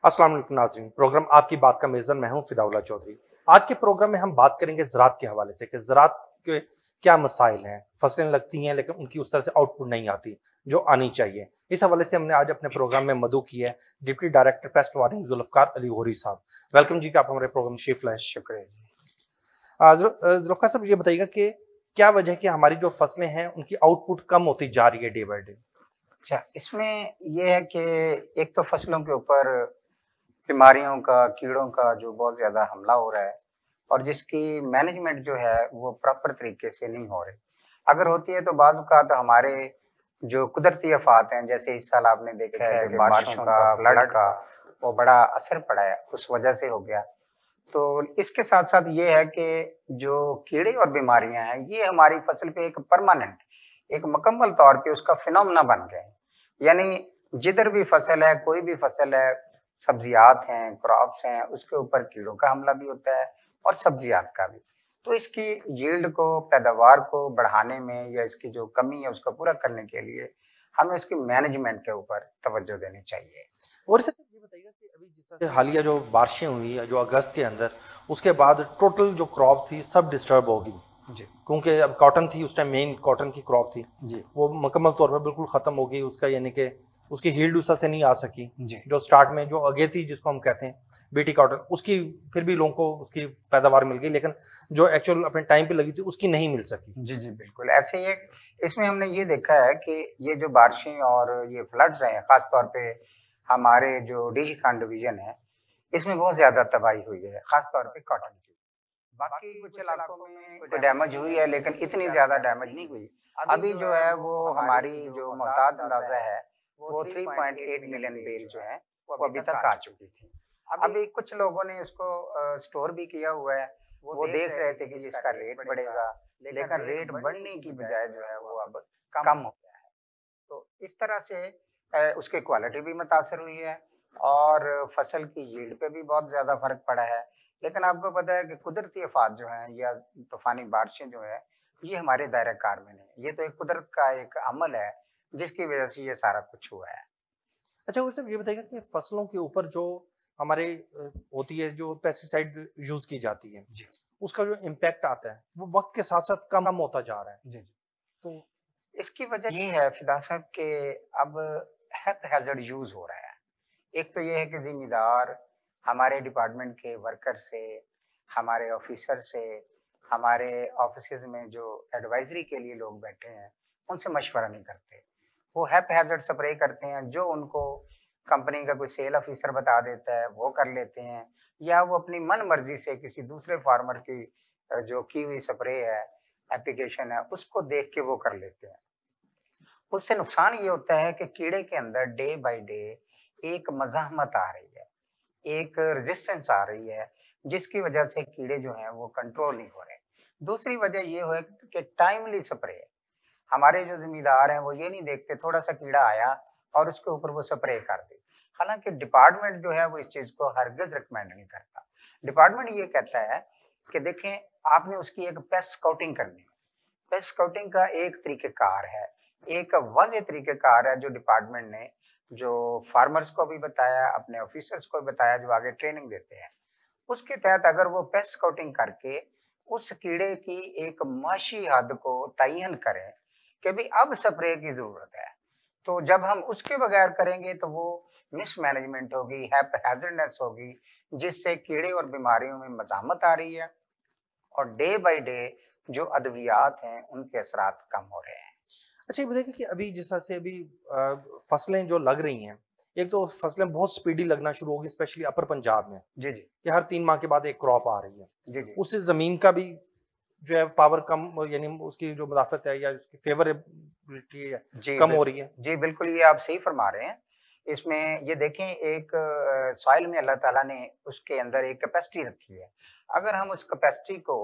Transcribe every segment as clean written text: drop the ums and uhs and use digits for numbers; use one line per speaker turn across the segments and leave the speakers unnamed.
अस्सलाम वालेकुम नाज़रीन, प्रोग्राम आपकी बात का मेज़बान मैं हूं फिदाउल्लाह चौधरी। आज के प्रोग्राम में हम बात करेंगे ज़राअत के हवाले से कि ज़राअत के क्या मसाइल हैं। फसलें लगती हैं लेकिन उनकी उस तरह से आउटपुट नहीं आती जो आनी चाहिए। इस हवाले से हमने आज अपने प्रोग्राम में मदऊ की है deputy director paste warning Zulfikar Ali Gauhari साहब। वेलकम जी कि आप हमारे प्रोग्राम में तशरीफ़ लाए।
शुक्रिया जी।
ज़ुल्फ़िकार साहब, ये बताइएगा कि क्या वजह है कि हमारी जो फसलें हैं उनकी आउटपुट कम होती जा रही है डे बाय डे?
अच्छा, इसमें ये है कि एक तो फसलों के ऊपर बीमारियों का, कीड़ों का जो बहुत ज़्यादा हमला हो रहा है और जिसकी मैनेजमेंट जो है वो प्रॉपर तरीके से नहीं हो रही। अगर होती है तो बाज़ औक़ात हमारे जो कुदरती आफ़ात हैं, जैसे इस साल आपने देखा है कि बारिशों का, फ्लड का वो बड़ा असर पड़ा है, उस वजह से हो गया। तो इसके साथ-साथ ये है कि जो कीड़े और बीमारियाँ हैं, ये हमारी फसल पे एक परमानेंट, एक मुकम्मल तौर पे उसका फिनोमेना बन गए हैं। यानी जिधर भी फसल है, कोई भी फसल है, सब्जियात हैं, क्रॉप्स हैं, उसके ऊपर कीड़ों का हमला भी होता है और सब्जियात का भी। तो इसकी यील्ड को, पैदावार को बढ़ाने में या इसकी जो कमी है उसको पूरा करने के लिए हमें इसकी मैनेजमेंट के ऊपर तवज्जो देनी चाहिए।
और इससे ये बताइएगा कि अभी जिस तरह से हालिया जो बारिशें हुई है जो अगस्त के अंदर, उसके बाद टोटल जो क्रॉप थी सब डिस्टर्ब हो गई।
जी,
क्योंकि अब कॉटन थी, उस टाइम मेन कॉटन की क्रॉप थी,
जी,
वो मुकम्मल तौर पर बिल्कुल ख़त्म हो गई। उसका यानी कि उसकी यील्ड उस तरह से नहीं आ सकी
जी,
जो स्टार्ट में जो आगे थी, जिसको हम कहते हैं बीटी कॉटन, उसकी फिर भी लोगों को उसकी पैदावार मिल गई, लेकिन जो एक्चुअल अपने टाइम पे लगी थी उसकी नहीं मिल सकी।
जी, जी, बिल्कुल। ऐसे ही एक इसमें हमने ये देखा है कि ये जो बारिशें और ये फ्लड्स हैं, ख़ास तौर पे हमारे जो डीजी खान डिवीज़न है, इसमें बहुत ज़्यादा तबाही हुई है, ख़ास तौर पे कॉटन की। बाकी कुछ इलाकों में कोई डैमेज हुई है, लेकिन इतनी ज़्यादा डैमेज नहीं हुई। अभी जो है वो हमारी जो मुहतात अंदाज़ा है, वो 3.8 मिलियन बेल जो है, वो अभी तक आ चुकी थी। अभी कुछ लोगों ने उसको स्टोर भी किया हुआ है, वो देख रहे थे कि इसका रेट बढ़ेगा, लेकिन रेट बढ़ने की बजाय जो है वो अब कम हो गया है। तो इस तरह से उसकी क्वालिटी भी मुतासर हुई है और फसल की यील्ड पे भी बहुत ज़्यादा फ़र्क पड़ा है। लेकिन आपको पता है कि कुदरती आफ़ात जो हैं या तूफ़ानी बारिशें जो हैं, ये हमारे दायरा-कार में नहीं। ये तो एक कुदरत का एक अमल है, जिसकी वज़ह से ये सारा कुछ हुआ है।
अच्छा, और सिर्फ ये बताइएगा कि फसलों के ऊपर जो हमारे होती है, जो पेस्टिसाइड यूज़ की जाती है,
जी,
उसका जो इम्पैक्ट आता है, वो वक़्त के साथ-साथ कम होता जा रहा है।
जी, जी।
तो
इसकी वजह ये है फिदा साहब कि अब हैज़ार्ड यूज़ हो रहा है। एक तो ये है कि ज़िम्मेदार हमारे डिपार्टमेंट के वर्कर से, हमारे ऑफ़िसर से, हमारे ऑफ़िसेज़ में जो एडवाइज़री के लिए लोग बैठे हैं, उनसे मशवरा नहीं करते। वो हैज़ार्ड स्प्रे करते हैं, जो उनको कंपनी का कोई सेल ऑफ़िसर बता देता है, वो कर लेते हैं या वो अपनी मन-मर्ज़ी से किसी दूसरे फार्मर की जो की हुई स्प्रे है, एप्लीकेशन है, उसको देख के वो कर लेते हैं। उससे नुकसान ये होता है कि कीड़े के अंदर डे बाय डे एक मज़ाहमत आ रही है, एक रेजिस्टेंस आ रही है, जिसकी वजह से कीड़े जो हैं वो कंट्रोल नहीं हो रहे। दूसरी वजह ये है कि टाइमली स्प्रे, हमारे जो ज़िम्मेदार हैं वो ये नहीं देखते थोड़ा-सा कीड़ा आया और उसके ऊपर वो स्प्रे कर दी। हालाँकि डिपार्टमेंट जो है वो इस चीज़ को हरगिज़ रिकमेंड नहीं करता। डिपार्टमेंट ये कहता है कि देखें, आपने उसकी एक पेस्ट स्काउटिंग करनी है। पेस्ट स्काउटिंग का एक तरीक़ेकार है, एक वाज़ेह तरीक़ेकार है जो डिपार्टमेंट ने जो फार्मर्स को भी बताया, अपने ऑफ़िसर्स को भी बताया जो आगे ट्रेनिंग देते हैं। उसके तहत अगर वो पेस्ट स्काउटिंग करके उस कीड़े की एक माशी हद को तयन करें कि भई अब स्प्रे की ज़रूरत है। तो जब हम उसके बगैर करेंगे तो वो मिसमैनेजमेंट होगी, हैज़ार्डनेस होगी, जिससे कीड़े और बीमारियों में मज़ामत आ रही है और डे बाय डे जो अद्वियात हैं, उनके असरात कम हो रहे हैं।
अच्छा, ये बताइए कि अभी जिस तरह से अभी फसलें जो लग रही हैं, एक तो फसलें बहुत स्पीडी लगना शुरू हो गई स्पेशली अपर पंजाब में,
जी, जी।
कि हर 3 माह के बाद एक क्रॉप आ रही है।
जी, जी।
उससे ज़मीन का भी जो है पावर कम, यानी उसकी जो मुदाफ़त है या उसकी फ़ेवरेबिलिटी है,
जी,
कम हो रही है।
जी, बिल्कुल ये आप सही फ़रमा रहे हैं। इसमें ये देखें एक सॉइल में अल्लाह ताला ने उसके अंदर एक कैपेसिटी रखी है। अगर हम उस कैपेसिटी को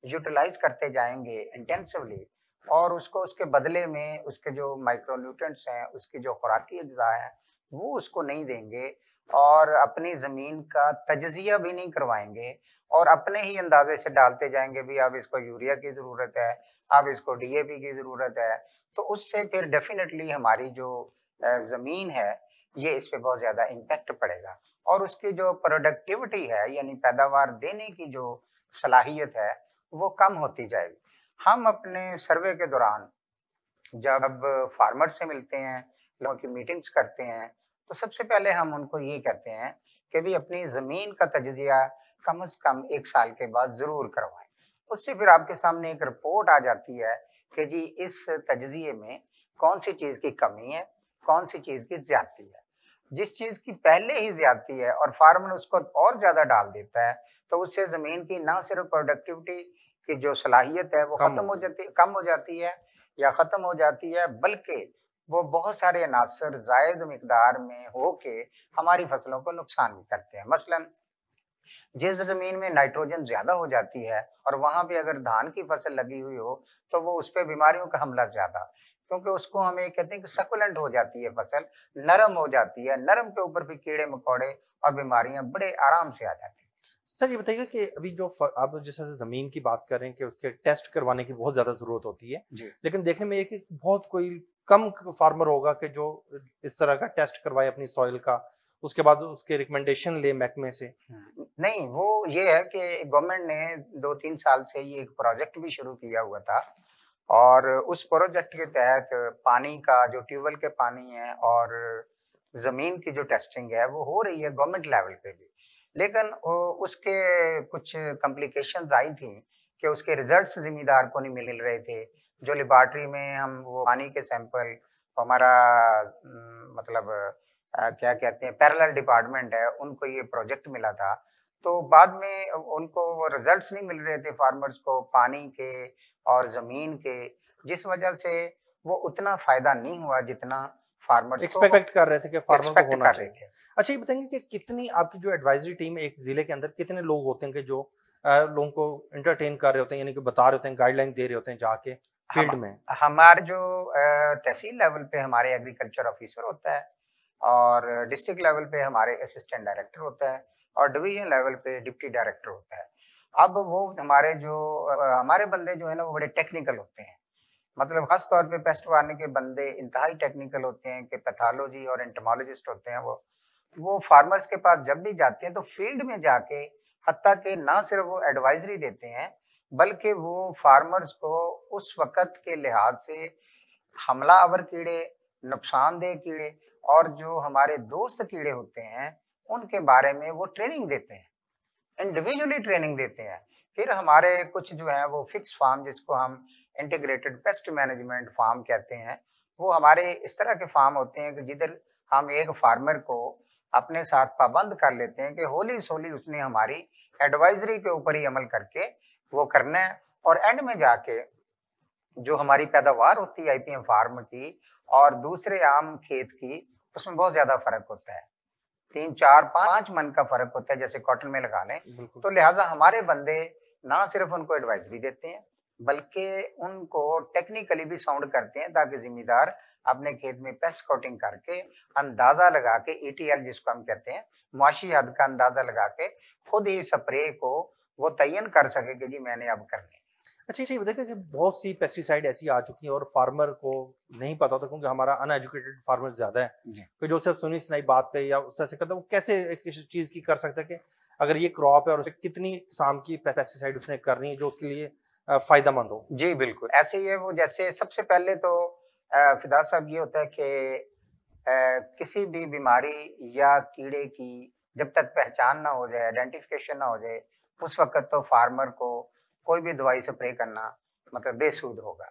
यूटिलाइज़ करते जाएँगे इंटेंसिवली और उसको उसके बदले में उसके जो माइक्रो न्यूट्रिएंट्स हैं, उसकी जो खुराकी अज़्ज़ा है, वो उसको नहीं देंगे और अपनी ज़मीन का तजज़िया भी नहीं करवाएँगे और अपने ही अंदाज़े से डालते जाएँगे, भई अब इसको यूरिया की ज़रूरत है, अब इसको डीएपी की ज़रूरत है, तो उससे फिर डेफ़िनेटली हमारी जो ज़मीन है, ये इस पे बहुत ज़्यादा इम्पैक्ट पड़ेगा और उसकी जो प्रोडक्टिविटी है यानी पैदावार देने की जो सलाहियत है वो कम होती जाएगी। हम अपने सर्वे के दौरान जब फार्मर से मिलते हैं, लोगों की मीटिंग्स करते हैं, तो सबसे पहले हम उनको ये कहते हैं कि भी अपनी ज़मीन का तजज़िया कम से कम 1 साल के बाद ज़रूर करवाएँ। उससे फिर आपके सामने एक रिपोर्ट आ जाती है कि जी इस तजज़िये में कौन-सी चीज़ की कमी है, कौन-सी चीज़ की ज़्यादती है। जिस चीज़ की पहले ही ज़्यादती है और फार्मर उसको और ज़्यादा डाल देता है, तो उससे ज़मीन की ना सिर्फ़ प्रोडक्टिविटी की जो सलाहियत है वो
कम
ख़त्म
हो
हो
गई।
जाती कम हो जाती है या ख़त्म हो जाती है, बल्कि वो बहुत सारे अनासर ज़ायद मिक़दार में होके हमारी फसलों को नुकसान भी करते हैं। मसलन जिस ज़मीन में नाइट्रोजन ज़्यादा हो जाती है और वहाँ पे अगर धान की फसल लगी हुई हो, तो वो उसपे बीमारियों का हमला ज़्यादा, क्योंकि उसको हम ये कहते हैं कि सक्युलेंट हो जाती है फसल, नरम हो जाती है, नरम के ऊपर भी कीड़े-मकोड़े और बीमारियाँ बड़े आराम से आ जाती हैं।
सर ये बताइएगा कि अभी जो आप जैसे ज़मीन की बात कर रहे हैं कि उसके टेस्ट करवाने की बहुत ज़्यादा ज़रूरत होती है,
जी।
लेकिन देखने में एक बहुत कोई कम फार्मर होगा कि जो इस तरह का टेस्ट करवाए अपनी सॉइल का, उसके बाद उसके रिकमेंडेशन ले महकमे से।
नहीं, वो ये है कि गवर्नमेंट ने 2-3 साल से ये एक प्रोजेक्ट भी शुरू किया हुआ था और उस प्रोजेक्ट के तहत पानी का जो ट्यूबवेल के पानी है और ज़मीन की जो टेस्टिंग है वो हो रही है गवर्नमेंट लेवल पे भी। लेकिन उसके कुछ कॉम्प्लिकेशंस आई थी कि उसके रिजल्ट्स ज़िम्मेदार को नहीं मिल रहे थे। जो लेबोरेटरी में हम वो पानी के सैंपल हमारा मतलब क्या कहते हैं पैरेलल डिपार्टमेंट है, उनको ये प्रोजेक्ट मिला था। तो बाद में उनको वो रिजल्ट्स नहीं मिल रहे थे फार्मर्स को पानी के और ज़मीन के, जिस वजह से वो उतना फ़ायदा नहीं हुआ जितना फार्मर्स को वो
एक्सपेक्ट कर रहे थे कि फार्मर को
एक्सपेक्ट
होना
कर रहे
चाहिए।
थे।
अच्छा ये बताएँगे कि कितनी आपकी जो एडवाइज़री टीम है एक ज़िले के अंदर कितने लोग होते हैं कि जो लोगों को एंटरटेन कर रहे होते हैं, यानी कि बता रहे होते हैं, गाइडलाइन दे रहे होते हैं जाके
हम
फील्ड में?
हमारे जो तहसील लेवल पे हमारे एग्रीकल्चर ऑफिसर होता है और डिस्ट्रिक्ट लेवल पे हमारे असिस्टेंट डायरेक्टर होता है और डिवीजन लेवल पे डिप्टी डायरेक्टर होता है। अब वो हमारे जो हमारे बंदे जो है ना वो बड़े टेक्निकल होते हैं। मतलब खास तौर पे पेस्ट मारने के बंदे इंतहाई टेक्निकल होते हैं कि पैथोलॉजी और एंटोमोलॉजिस्ट होते हैं वो फार्मर्स के पास जब भी जाते हैं तो फील्ड में जाके हत्ता कि ना सिर्फ वो एडवाइजरी देते हैं बल्कि वो फार्मर्स को उस वक़्त के लिहाज से हमलावर कीड़े, नुकसानदेह कीड़े और जो हमारे दोस्त कीड़े होते हैं, उनके बारे में वो ट्रेनिंग देते हैं। इंडिविजुअली ट्रेनिंग देते हैं। फिर हमारे कुछ जो है वो फिक्स फार्म जिसको हम इंटीग्रेटेड पेस्ट मैनेजमेंट फार्म कहते हैं, वो हमारे इस तरह के फार्म होते हैं कि जिधर हम एक फार्मर को अपने साथ पाबंद कर लेते हैं कि होली-सोली उसने हमारी एडवाइज़री के ऊपर ही अमल करके वो करना है और एंड में जाके जो हमारी पैदावार होती है आईपीएम फार्म की और दूसरे आम खेत की, उसमें बहुत ज़्यादा फ़र्क होता है। 3, 4, 5 मन का फ़र्क होता है जैसे कॉटन में लगा लें,
बिल्कुल।
तो लिहाज़ा हमारे बंदे ना सिर्फ़ उनको एडवाइज़री देते हैं, बल्कि उनको टेक्निकली भी साउंड करते हैं ताकि ज़िम्मेदार अपने खेत में पेस्ट कोटिंग करके अंदाज़ा लगा के ईटीएल जिसको हम कहते हैं, मुआशी हद का अंदाज़ा लगा के खुद ही स्प्रे को वो तयन कर सके कि जी मैंने अब करनी है।
अच्छा ये बताइए कि बहुत सी पेस्टिसाइड ऐसी आ चुकी हैं और फार्मर को नहीं पता होता क्योंकि हमारा अनएजुकेटेड फार्मर ज़्यादा है।
जी।
कि जो सिर्फ सुनी-सुनाई बात पे या उस तरह से करता है, वो कैसे किसी चीज़ की कर सकता है कि अगर ये क्रॉप है और उसे कितनी किस्म की पेस्टिसाइड उसने करनी है जो उसके लिए फ़ायदेमंद हो?
जी, बिल्कुल। ऐसे ही है वो जैसे सबसे पहले तो फिदा साहब ये होता है कि किसी भी बीमारी या कीड़े की जब तक पहचान ना हो जाए, आइडेंटिफ़िकेशन ना हो जाए, उस वक़्त तो फार्मर को कोई भी दवाई स्प्रे करना मतलब बेसूद होगा।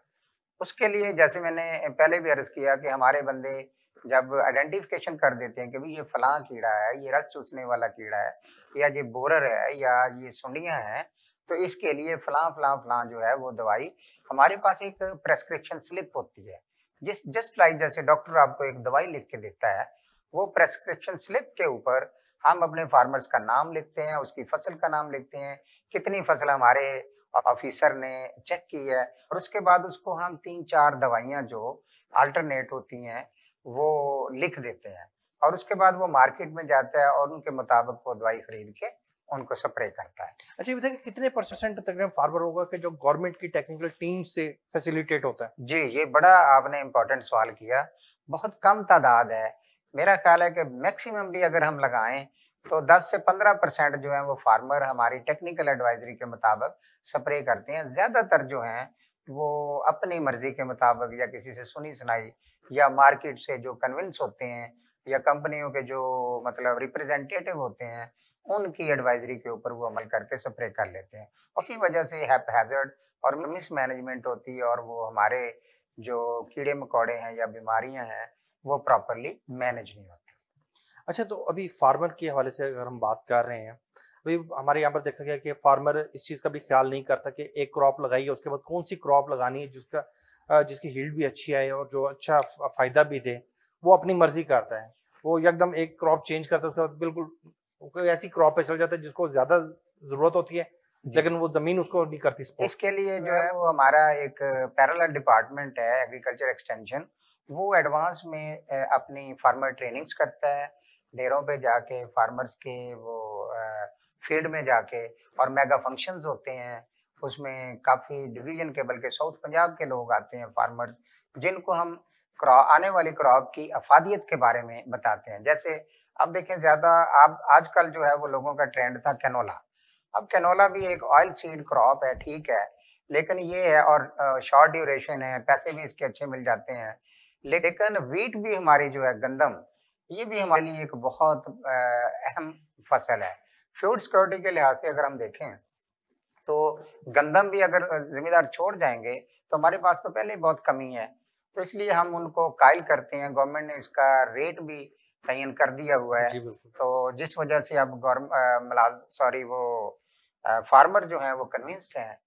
उसके लिए जैसे मैंने पहले भी अर्ज़ किया कि हमारे बंदे जब आइडेंटिफ़िकेशन कर देते हैं कि भई ये फलाँ कीड़ा है, ये रस चूसने वाला कीड़ा है या ये बोरर है या ये सुंडियाँ हैं, तो इसके लिए फलाँ, फलाँ, फलाँ जो है वो दवाई हमारे पास एक प्रिस्क्रिप्शन स्लिप होती है। जस्ट लाइक जैसे डॉक्टर आपको एक दवाई लिख के देता है, वो प्रिस्क्रिप्शन स्लिप के ऊपर हम अपने फार्मर्स का नाम लिखते हैं, उसकी फसल का नाम लिखते हैं, कितनी फसल हमारे ऑफिसर ने चेक की है और उसके बाद उसको हम 3-4 दवाइयाँ जो अल्टरनेट होती हैं, वो लिख देते हैं और उसके बाद वो मार्केट में जाता है और उनके मुताबिक वो दवाई खरीद के उनको स्प्रे करता है।
अच्छा ये बताइए कि कितने परसेंट तकरीबन फार्मर होगा कि जो गवर्नमेंट की टेक्निकल टीम से फैसिलिटेट होता है?
जी, ये बड़ा आपने इम्पोर्टेंट सवाल किया। बहुत कम तादाद है। मेरा ख़्याल है कि मैक्सिमम भी अगर हम लगाएँ, तो 10 से 15% जो है वो फार्मर हमारी टेक्निकल एडवाइजरी के मुताबिक स्प्रे करते हैं। ज़्यादातर जो हैं वो अपनी मर्जी के मुताबिक या किसी से सुनी सुनाई या मार्केट से जो कन्विंस होते हैं या कंपनियों के जो मतलब रिप्रेजेंटेटिव होते हैं, उनकी एडवाइजरी के ऊपर वो अमल करके स्प्रे कर लेते हैं। उसी वजह से हैज़ार्ड और मिसमैनेजमेंट होती है और वो हमारे जो कीड़े मकोड़े हैं या बीमारियां हैं वो प्रॉपरली मैनेज नहीं होती।
अच्छा, तो अभी फार्मर के हवाले से अगर हम बात कर रहे हैं, अभी हमारे यहाँ पर देखा गया कि फार्मर इस चीज़ का भी ख्याल नहीं करता कि एक क्रॉप लगाई है, उसके बाद कौन सी क्रॉप लगानी है जिसकी यील्ड भी अच्छी आए और जो अच्छा फ़ायदा भी दे, वो अपनी मर्ज़ी करता है। वो एकदम एक क्रॉप चेंज करता है, उसके बाद बिल्कुल कोई ऐसी क्रॉप पे चल जाता है जिसको ज़्यादा ज़रूरत होती है, लेकिन वो ज़मीन उसको नहीं करती सपोर्ट।
इसके लिए जो है वो हमारा एक पैरेलल डिपार्टमेंट है एग्रीकल्चर एक्सटेंशन, वो एडवांस में अपनी फार्मर ट्रेनिंग्स करता है, डेरों पे जाके फार्मर्स के वो फील्ड में जाके, और मेगा फंक्शंस होते हैं, उसमें काफ़ी डिवीज़न के बल्कि साउथ पंजाब के लोग आते हैं फार्मर्स, जिनको हम आने वाली क्रॉप की अफादियत के बारे में बताते हैं। जैसे अब देखें ज़्यादा अब आजकल जो है वो लोगों का ट्रेंड था कैनोला। अब कैनोला भी एक ऑयल सीड क्रॉप है, ठीक है, लेकिन ये है और शॉर्ट ड्यूरेशन है, पैसे भी इसके अच्छे मिल जाते हैं। लेकिन व्हीट भी हमारी जो है गंदम, ये भी हमारे लिए एक बहुत अहम फसल है। फूड सिक्योरिटी के लिहाज से अगर हम देखें तो गंदम भी अगर ज़िम्मेदार छोड़ जाएँगे तो हमारे पास तो पहले ही बहुत कमी है। तो इसलिए हम उनको कायल करते हैं, गवर्नमेंट ने इसका रेट भी तयन कर दिया हुआ है।
जी, बिल्कुल।
तो जिस वजह से अब फार्मर जो हैं वो कन्विंस्ड हैं,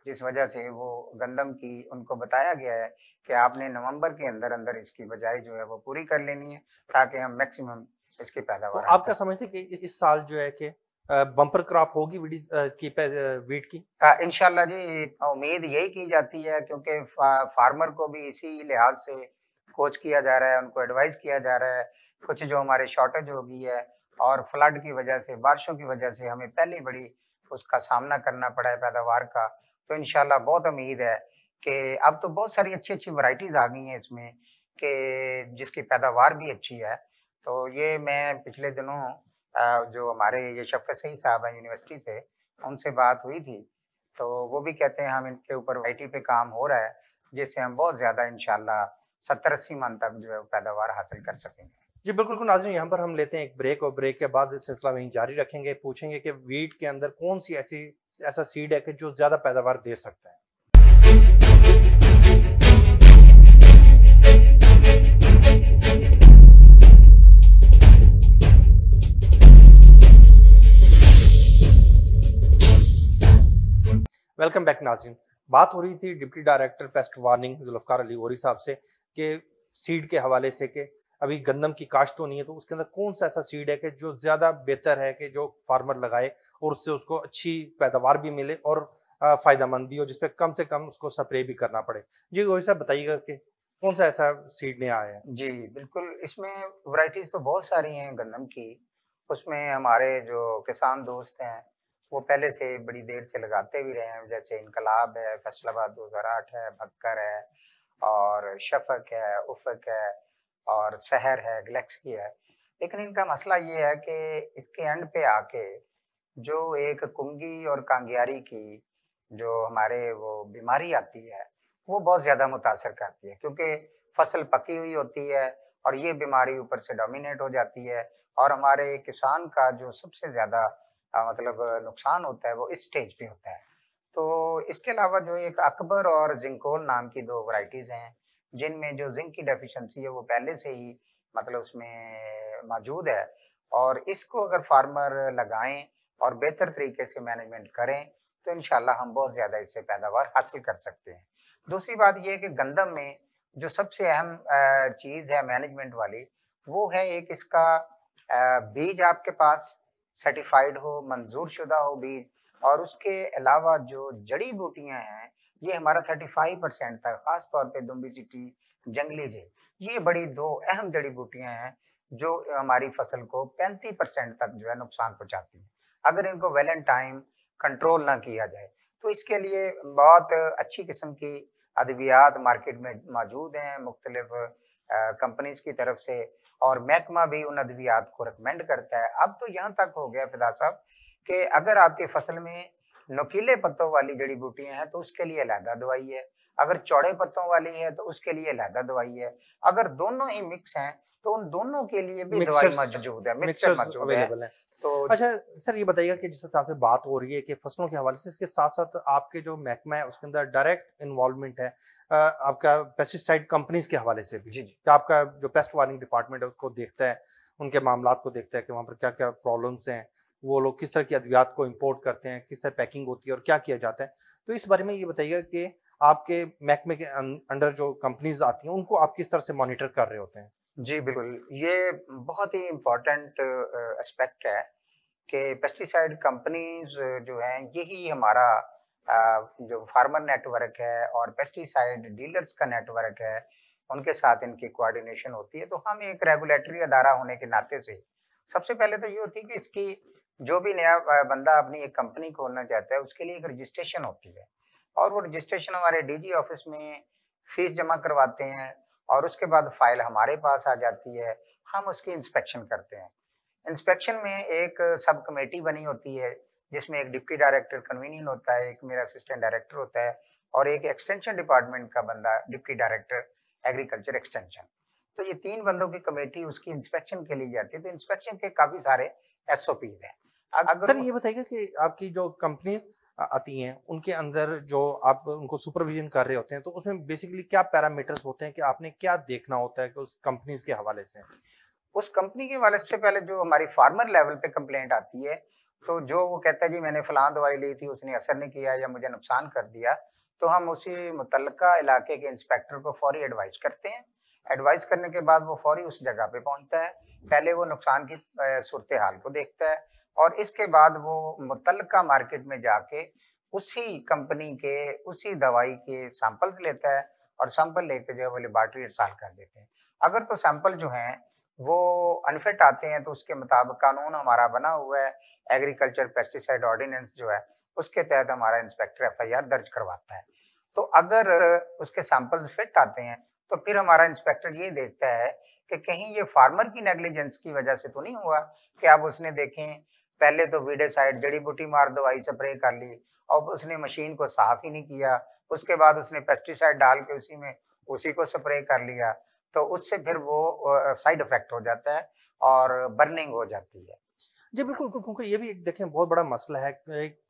जिस वजह से वो गंदम की उनको बताया गया है कि आपने नवंबर के अंदर-अंदर इसकी बिजाई जो है वो पूरी कर लेनी है, ताकि हम मैक्सिमम इसकी
तो
पैदावार
आप क्या
हासिल
समझते हैं कि इस साल जो है कि बम्पर क्रॉप होगी व्हीट की?
इंशाल्लाह जी, उम्मीद यही की जाती है क्योंकि फार्मर को भी इसी लिहाज से कोच किया जा रहा है, उनको एडवाइस किया जा रहा है। कुछ जो हमारे शॉर्टेज हो गई है और फ्लड की वजह से, बारिशों की वजह से हमें पहले बड़ी उसका सामना करना पड़ा है पैदावार का। तो इंशाल्लाह बहुत उम्मीद है कि अब तो बहुत सारी अच्छी-अच्छी वैराइटीज़ आ गई हैं इसमें कि जिसकी पैदावार भी अच्छी है। तो ये मैं पिछले दिनों जो हमारे ये शफ़क़त सईद साहब हैं यूनिवर्सिटी से, उनसे बात हुई थी। तो वो भी कहते हैं हम इनके ऊपर वैराइटी पे काम हो रहा है, जिससे हम बहुत ज़्यादा इंशाल्लाह 70-80 मन तक जो है पैदावार हासिल कर सकेंगे।
जी, बिल्कुल, नाज़रीन, यहाँ पर हम लेते हैं एक ब्रेक और ब्रेक के बाद इस सिलसिला वहीं जारी रखेंगे। पूछेंगे कि व्हीट के अंदर कौन-सी ऐसा सीड है कि जो ज़्यादा पैदावार दे सकता है। वेलकम बैक नाज़रीन। बात हो रही थी deputy director paste warning Zulfiqar Ali Gauri साहब से कि सीड के हवाले से कि अभी गंदम की काश्त तो नहीं है, तो उसके अंदर कौन सा ऐसा सीड है कि जो ज़्यादा बेहतर है कि जो फार्मर लगाए और उससे उसको अच्छी पैदावार भी मिले और फ़ायदेमंद भी हो, जिस पे कम से कम उसको स्प्रे भी करना पड़े। जी गौरी साहब, बताइएगा कि कौन सा ऐसा सीड नया आया है?
जी, बिल्कुल, इसमें वैराइटीज़ तो बहुत सारी हैं गंदम की। उसमें हमारे जो किसान दोस्त हैं, वो पहले से बड़ी देर से लगाते भी रहे हैं, जैसे इनकलाब है, फैसलाबाद 2008 है, बक्कर है और शफ़क़ है, उफ़क़ है और सहर है, गैलेक्सी है। लेकिन इनका मसला ये है कि इसके एंड पे आके जो एक कुंगी और कांगियारी की जो हमारे वो बीमारी आती है, वो बहुत ज़्यादा मुतासिर करती है क्योंकि फसल पकी हुई होती है और ये बीमारी ऊपर से डोमिनेट हो जाती है और हमारे किसान का जो सबसे ज़्यादा मतलब नुकसान होता है वो इस स्टेज पे होता है। तो इसके अलावा जो एक अकबर और ज़िंकोल नाम की 2 वैराइटीज़ हैं, जिनमें जो ज़िंक की डेफिशिएंसी है वो पहले से ही मतलब उसमें मौजूद है और इसको अगर फार्मर लगाएँ और बेहतर तरीके से मैनेजमेंट करें, तो इंशाल्लाह हम बहुत ज़्यादा इससे पैदावार हासिल कर सकते हैं। दूसरी बात ये है कि गंदम में जो सबसे अहम चीज़ है मैनेजमेंट वाली, वो है एक इसका बीज आपके पास सर्टिफ़ाइड हो, मंज़ूर शुदा हो बीज, और उसके अलावा जो जड़ी-बूटियाँ हैं, ये हमारा 35% तक, ख़ास तौर पे दुम्बिसिटी, जंगली जे, ये बड़ी 2 अहम जड़ी-बूटियाँ हैं, जो हमारी फसल को 35% तक जो है नुकसान पहुँचाती हैं, अगर इनको वेल इन टाइम कंट्रोल ना किया जाए। तो इसके लिए बहुत अच्छी किस्म की अद्वियात मार्केट में मौजूद हैं, मुख्तलिफ कंपनीज की तरफ से, और महकमा भी उन अद्वियात को रिकमेंड करता है। अब तो यहाँ तक हो गया फिदा साहब कि अगर आपकी फसल में नुकीले पत्तों वाली जड़ी बूटियां हैं तो उसके लिए अलहदा दवाई है, अगर चौड़े पत्तों वाली है तो उसके लिए अलहदा दवाई है, अगर दोनों ही मिक्स हैं तो उन दोनों के लिए भी दवाई मौजूद है, मिक्सचर
मिक्सचर्स
मौजूद है।
अवेलेबल है।
तो
अच्छा सर, ये बताइएगा कि जिस हिसाब से बात हो रही है कि फसलों के हवाले से, इसके साथ साथ आपके जो महकमा है उसके अंदर डायरेक्ट इन्वॉल्वमेंट है आपका पेस्टिसाइड कंपनीज के हवाले से भी,
जी जी
कि आपका जो पेस्ट वार्निंग डिपार्टमेंट है उसको देखता है, उनके मामलात को देखता है कि वहाँ पर क्या क्या प्रॉब्लम्स हैं, वो लोग किस तरह की अद्वियात को इम्पोर्ट करते हैं, किस तरह पैकिंग होती है और क्या किया जाता है। तो इस बारे में ये बताइएगा कि आपके महकमे के अंडर जो कंपनीज आती हैं उनको आप किस तरह से मॉनिटर कर रहे होते हैं।
जी, बिल्कुल। ये बहुत ही इम्पोर्टेंट एस्पेक्ट है कि पेस्टिसाइड कंपनीज जो हैं यही हमारा जो फार्मर नेटवर्क है और पेस्टिसाइड डीलर्स का नेटवर्क है, उनके साथ इनकी कोऑर्डिनेशन होती है। तो हम एक रेगुलेटरी अदारा होने के नाते से सबसे पहले तो ये होती है कि इसकी जो भी नया बंदा अपनी एक कंपनी खोलना चाहता है उसके लिए एक रजिस्ट्रेशन होती है, और वो रजिस्ट्रेशन हमारे डीजी ऑफिस में फीस जमा करवाते हैं और उसके बाद फाइल हमारे पास आ जाती है, हम उसकी इंस्पेक्शन करते हैं। इंस्पेक्शन में एक सब कमेटी बनी होती है जिसमें एक डिप्टी डायरेक्टर कन्वीनियन होता है, एक मेरा असिस्टेंट डायरेक्टर होता है और एक एक्सटेंशन डिपार्टमेंट का बंदा डिप्टी डायरेक्टर एग्रीकल्चर एक्सटेंशन। तो ये 3 बंदों की कमेटी उसकी इंस्पेक्शन के लिए जाती है। तो इंस्पेक्शन के काफ़ी सारे एसओपीज़ हैं। अगर
सर
वो
ये बताइएगा कि आपकी जो कंपनी आती हैं उनके अंदर जो आप उनको सुपरविजन कर रहे होते हैं, तो उसमें बेसिकली क्या पैरामीटर्स होते हैं कि आपने क्या देखना होता है कि उस कंपनीज के हवाले से।
उस कंपनी के वाले से पहले जो हमारी फार्मर लेवल पे कंप्लेंट आती है, तो जो वो कहता है जी मैंने फलां दवाई ली थी उसने असर नहीं किया या मुझे नुकसान कर दिया, तो हम उसी मुतल्लिका इलाके के इंस्पेक्टर को फौरी एडवाइस करते हैं। एडवाइस करने के बाद वो फौरी उस जगह पे पहुंचता है। पहले वो नुकसान की सूरत हाल को देखता है और इसके बाद वो मुतल्लिका मार्केट में जाके उसी कंपनी के उसी दवाई के सैंपल्स लेता है और सैंपल लेके जो है वो लेबोरेटरी इरसाल कर देते हैं। अगर तो सैंपल जो हैं वो अनफिट आते हैं तो उसके मुताबिक कानून हमारा बना हुआ है, एग्रीकल्चर पेस्टिसाइड ऑर्डिनेंस जो है, उसके तहत हमारा इंस्पेक्टर एफआईआर दर्ज करवाता है। तो अगर उसके सैंपल्स फिट आते हैं, तो फिर हमारा इंस्पेक्टर ये देखता है कि कहीं ये फार्मर की नेग्लिजेंस की वजह से तो नहीं हुआ कि अब उसने देखें पहले तो वीडेसाइड जड़ी बूटी मार दवाई स्प्रे कर ली और उसने मशीन को साफ ही नहीं किया, उसके बाद उसने पेस्टिसाइड डाल के उसी को स्प्रे कर लिया, तो उससे फिर वो साइड इफेक्ट हो जाता है और बर्निंग हो जाती है।
जी बिल्कुल, क्योंकि ये भी एक देखें बहुत बड़ा मसला है।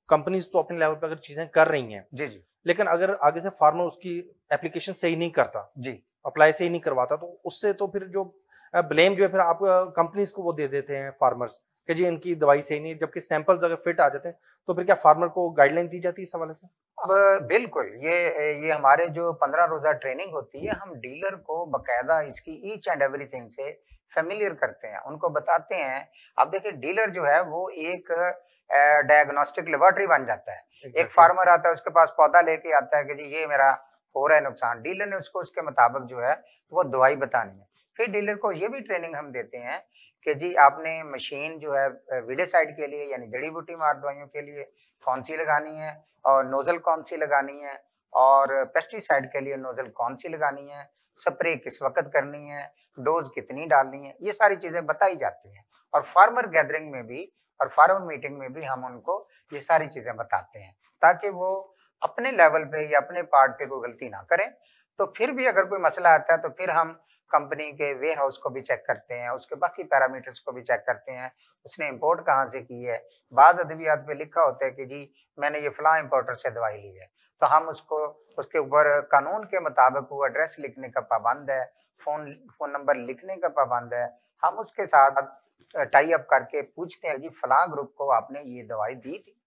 कंपनीज तो अपने लेवल पे अगर चीजें कर रही हैं,
जी, जी।
लेकिन अगर आगे से फार्मर उसकी एप्लीकेशन सही नहीं करता,
जी।
अप्लाई सही नहीं करवाता, तो उससे तो फिर जो ब्लेम जो है फिर आप कंपनीज को वो दे देते हैं फार्मर्स कि जी इनकी दवाई सही नहीं है, जबकि सैंपल्स अगर फिट आ जाते हैं तो फिर क्या फार्मर को गाइडलाइन दी जाती है इस हवाले से।
अब बिल्कुल, ये हमारे जो 15 रोज़ा ट्रेनिंग होती है, हम डीलर को बाकायदा इसकी ईच एंड एवरीथिंग से फ़ैमिलियर करते हैं, उनको बताते हैं। अब देखिए डीलर जो है वो एक डायग्नोस्टिक लेबोरेटरी बन जाता है। एक
एग्जैक्टली।
फार्मर आता है, उसके पास पौधा लेके आता है कि जी ये मेरा हो रहा है नुकसान, डीलर ने उसको उसके मुताबिक जो है वो दवाई बतानी है। फिर डीलर को ये भी ट्रेनिंग हम देते हैं कि जी आपने मशीन जो है वीडेसाइड के लिए यानी जड़ी-बूटी मार दवाइयों के लिए कौन-सी लगानी है और नोज़ल कौन-सी लगानी है और पेस्टिसाइड के लिए नोज़ल कौन-सी लगानी है, स्प्रे किस वक़्त करनी है, डोज़ कितनी डालनी है, ये सारी चीज़ें बताई जाती हैं। और फार्मर गैदरिंग में भी और फार्मर मीटिंग में भी हम उनको ये सारी चीज़ें बताते हैं, ताकि वो अपने लेवल पे या अपने पार्ट पे कोई गलती ना करें। तो फिर भी अगर कोई मसला आता है तो फिर हम कंपनी के वेयरहाउस को भी चेक करते हैं, उसके बाकी पैरामीटर्स को भी चेक करते हैं, उसने इम्पोर्ट कहाँ से की है। बाज़ अद्वियात पे लिखा होता है कि जी मैंने ये फलाँ इम्पोर्टर से दवाई ली है, तो हम उसको उसके ऊपर कानून के मुताबिक वो एड्रेस लिखने का पाबंद है, फ़ोन नंबर लिखने का पाबंद है। हम उसके साथ टाई अप करके पूछते हैं जी फलाँ ग्रुप को आपने ये दवाई दी थी?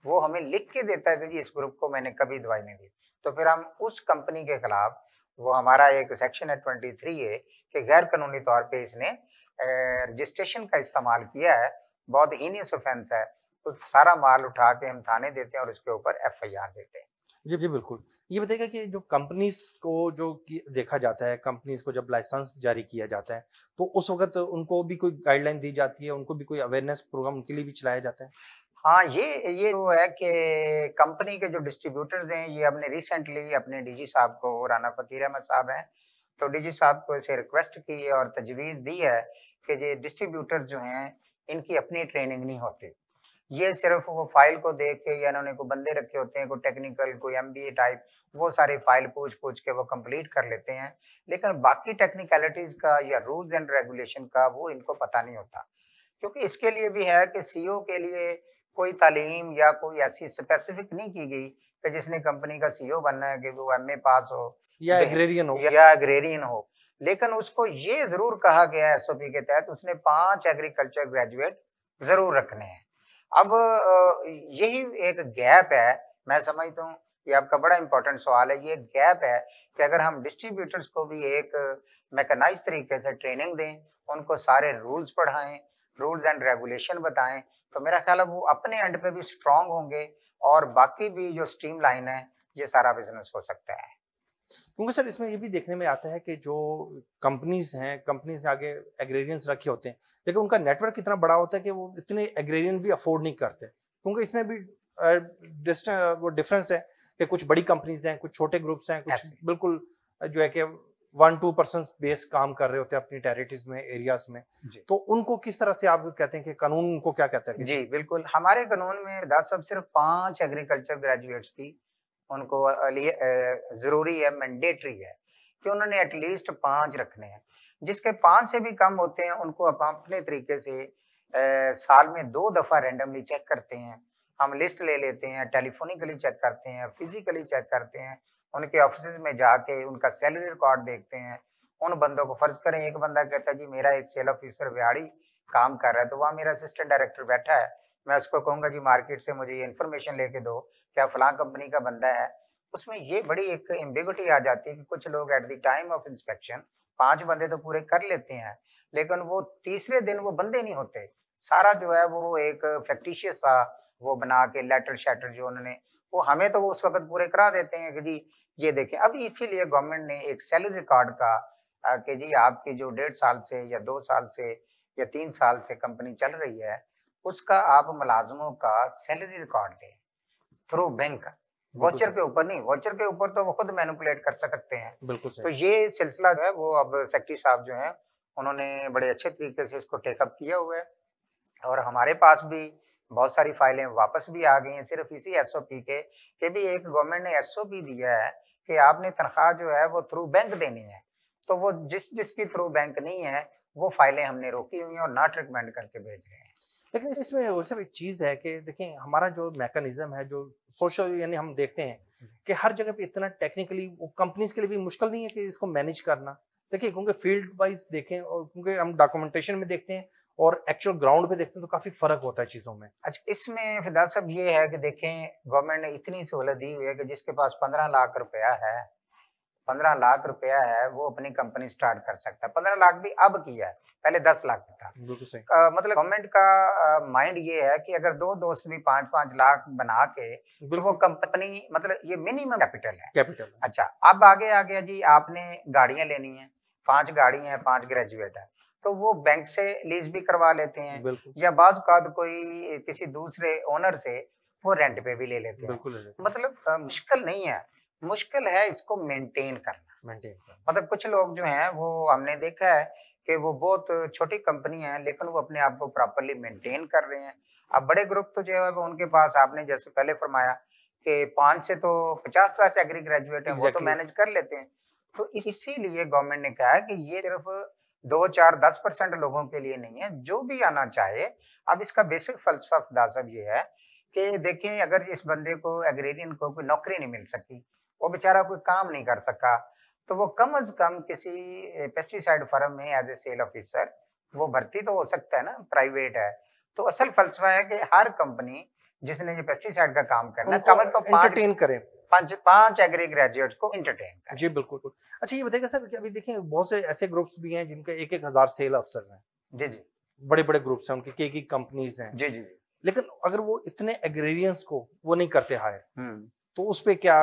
वो हमें लिख के देता है कि जी इस ग्रुप को मैंने कभी दवाई नहीं दी। तो फिर हम उस कंपनी के खिलाफ वो हमारा एक सेक्शन है 23 ए कि गैर कानूनी तौर पे इसने रजिस्ट्रेशन का इस्तेमाल किया है, बहुत हीनियस ऑफेंस है। तो सारा माल उठा के हम थाने देते हैं और उसके ऊपर एफआईआर देते हैं।
जी, जी, बिल्कुल। ये बताइएगा कि जो कंपनीज़ को जो कि देखा जाता है, कंपनीज़ को जब लाइसेंस जारी किया जाता है, तो उस वक़्त उनको भी कोई गाइडलाइन दी जाती है, उनको भी कोई अवेयरनेस प्रोग्राम उनके लिए भी चलाया जाता है?
हाँ, ये वो है कि कंपनी के जो डिस्ट्रीब्यूटर्स हैं, ये हमने रिसेंटली अपने डीजी साहब को राना फकीर अहमद साहब हैं, तो डीजी साहब को इसे रिक्वेस्ट की है और तजवीज़ दी है कि ये डिस्ट्रीब्यूटर जो हैं, इनकी अपनी ट्रेनिंग नहीं होती। ये सिर्फ़ वो फ़ाइल को देख के या इन्होंने कोई बंदे रखे होते हैं, कोई टेक्निकल, कोई एमबीए टाइप, वो सारी फ़ाइल पूछ-पूछ के वो कंप्लीट कर लेते हैं। लेकिन बाकी टेक्निकैलिटीज़ का या रूल्स एंड रेगुलेशन का वो इनको पता नहीं होता। क्योंकि इसके लिए भी है कि सीईओ के लिए कोई तालीम या कोई ऐसी स्पेसिफिक नहीं की गई कि जिसने कंपनी का सीईओ बनना है कि वो एमए पास हो
या एग्रेरियन हो।
या एग्रेरियन हो। लेकिन उसको ये ज़रूर कहा गया है एसओपी के तहत उसने 5 एग्रीकल्चर ग्रेजुएट ज़रूर रखने हैं। अब यही एक गैप है, मैं समझता हूँ ये आपका बड़ा इम्पोर्टेंट सवाल है। ये गैप है कि अगर हम डिस्ट्रीब्यूटर्स को भी एक मैकेनाइज़्ड तरीके से ट्रेनिंग दें, उनको सारे रूल्स पढ़ाएँ, रूल्स एंड रेगुलेशन बताएँ, तो मेरा ख्याल है वो अपने एंड पे भी स्ट्रॉन्ग होंगे और बाकी भी जो स्ट्रीमलाइन है, ये सारा बिज़नेस हो सकता है।
क्योंकि सर इसमें ये भी देखने में आता है कि जो कंपनीज हैं, कंपनीज से आगे एग्रेरियंस रखे होते हैं, लेकिन उनका नेटवर्क इतना बड़ा होता है कि वो इतने एग्रेरियन भी अफोर्ड नहीं करते, क्योंकि इसमें भी वो डिफरेंस है कि कुछ बड़ी कंपनीज हैं, कुछ छोटे ग्रुप्स हैं, कुछ बिल्कुल जो है कि 1-2% बेस काम कर रहे होते हैं अपनी टेरिटरीज में, एरियाज में। तो उनको किस तरह से आप कहते हैं कि कानून उनको क्या कहता है?
जी बिल्कुल, हमारे कानून में दाद साहब सिर्फ 5 एग्रीकल्चर ग्रेजुएट्स की उनको लिए ज़रूरी है, मैंडेटरी है कि उन्होंने एटलीस्ट 5 रखने हैं। जिसके 5 से भी कम होते हैं, उनको अपने तरीके से साल में 2 दफ़ा रैंडमली चेक करते हैं। हम लिस्ट ले लेते हैं, टेलीफोनिकली चेक करते हैं, फिज़िकली चेक करते हैं, उनके ऑफिसेज़ में जाके उनका सैलरी रिकॉर्ड देखते हैं। उन बंदों को फ़र्ज़ करें एक बंदा कहता है जी मेरा एक सेल ऑफिसर व्याड़ी काम कर रहा है, तो वहाँ मेरा असिस्टेंट डायरेक्टर बैठा है। मैं उसको कहूँगा जी मार्केट से मुझे ये इन्फॉर्मेशन लेके दो, क्या फलाँ कंपनी का बंदा है। उसमें ये बड़ी एक एम्बिग्यूटी आ जाती है कि कुछ लोग at the time of inspection 5 बंदे तो पूरे कर लेते हैं, लेकिन वो तीसरे दिन वो बंदे नहीं होते। सारा जो है वो एक फैक्टिशियस सा वो बना के लेटर-शेटर जो उन्होंने वो हमें तो वो उस वक़्त पूरे करा देते हैं कि जी ये देखें। अब इसीलिए गवर्नमेंट ने एक सैलरी रिकॉर्ड का कि जी आपकी जो 1.5 साल से या 2 साल से या 3 साल से कंपनी चल रही है, उसका आप मुलाज़िमों का सैलरी रिकॉर्ड दें थ्रू बैंक। वाउचर के ऊपर नहीं, वाउचर के ऊपर तो वो खुद मैनिपुलेट कर सकते हैं।
बिल्कुल सही।
तो ये सिलसिला जो है वो अब सेक्रेटरी साहब जो हैं, उन्होंने बड़े अच्छे तरीके से इसको टेक अप किया हुआ है और हमारे पास भी बहुत सारी फाइलें वापस भी आ गई हैं सिर्फ इसी एसओपी के भी एक गवर्नमेंट ने एसओपी दिया है कि आपने तनख्वाह जो है वो थ्रू बैंक देनी है। तो वो जिसकी थ्रू बैंक नहीं है, वो फाइलें हमने रोकी हुई हैं और नॉट रिकमेंड करके भेज रहे हैं।
लेकिन इसमें और सब एक चीज है कि देखें हमारा जो मैकेनिज्म है, जो सोशल यानी हम देखते हैं कि हर जगह पे इतना टेक्निकली कंपनीज के लिए भी मुश्किल नहीं है कि इसको मैनेज करना। देखिए क्योंकि फील्ड वाइज देखें और क्योंकि हम डॉक्यूमेंटेशन में देखते हैं और एक्चुअल ग्राउंड पे देखते हैं तो काफी फर्क होता है चीजों में।
अच्छा, इसमें फिदाद साहब ये है कि देखें गवर्नमेंट ने इतनी सहूलत दी हुई है कि जिसके पास 15 लाख रुपया है, 15 लाख रुपया है, वो अपनी कंपनी स्टार्ट कर सकता है। 15 लाख भी अब किया है, पहले 10 लाख था।
बिल्कुल सही।
मतलब गवर्नमेंट का माइंड ये है कि अगर 2 दोस्त भी 5-5 लाख बना के तो वो कंपनी मतलब ये मिनिमम कैपिटल है।
कैपिटल।
अच्छा, अब आगे आ गया जी आपने गाड़ियां लेनी है, 5 गाड़ी हैं, 5 ग्रेजुएट है, तो वो बैंक से लीज भी करवा लेते हैं या बाज़ औक़ात कोई किसी दूसरे ओनर से वो रेंट पे भी ले लेते हैं। मतलब मुश्किल नहीं है, मुश्किल है इसको मेंटेन करना। मतलब कुछ लोग जो हैं वो हमने देखा है कि वो बहुत छोटी कंपनी है लेकिन वो अपने आप को प्रॉपर्ली मेंटेन कर रहे हैं। अब बड़े ग्रुप तो जो है वो उनके पास आपने जैसे पहले फरमाया कि 5 से तो 50 प्लस एग्री ग्रेजुएट हैं, वो तो मैनेज कर लेते हैं। तो इसीलिए गवर्नमेंट ने कहा है कि ये सिर्फ 2, 4, 10% लोगों के लिए नहीं है, जो भी आना चाहे। अब इसका बेसिक फलसफा फिदा साहब ये है कि देखिए अगर इस बंदे को एग्रेरियन को कोई नौकरी नहीं मिल सकी, वो बेचारा कोई काम नहीं कर सका, तो वो कम से कम किसी पेस्टिसाइड फर्म में एज ए सेल ऑफिसर वो भर्ती तो हो सकता है ना, प्राइवेट है। तो असल फलसफा है कि हर कंपनी जिसने ये पेस्टिसाइड का काम करना है कम से कम
एंटरटेन करें,
5 एग्री ग्रेजुएट्स को एंटरटेन करें।
जी बिल्कुल। अच्छा ये बताइए सर कि अभी देखें बहुत से ऐसे ग्रुप्स भी हैं जिनके 1-1 हजार सेल अफसर हैं।
जी जी,
बड़े-बड़े ग्रुप्स हैं, उनकी कई कंपनीज हैं।
जी जी,
लेकिन अगर वो इतने एग्रेरियंस को वो नहीं करते हायर, तो उस पे क्या?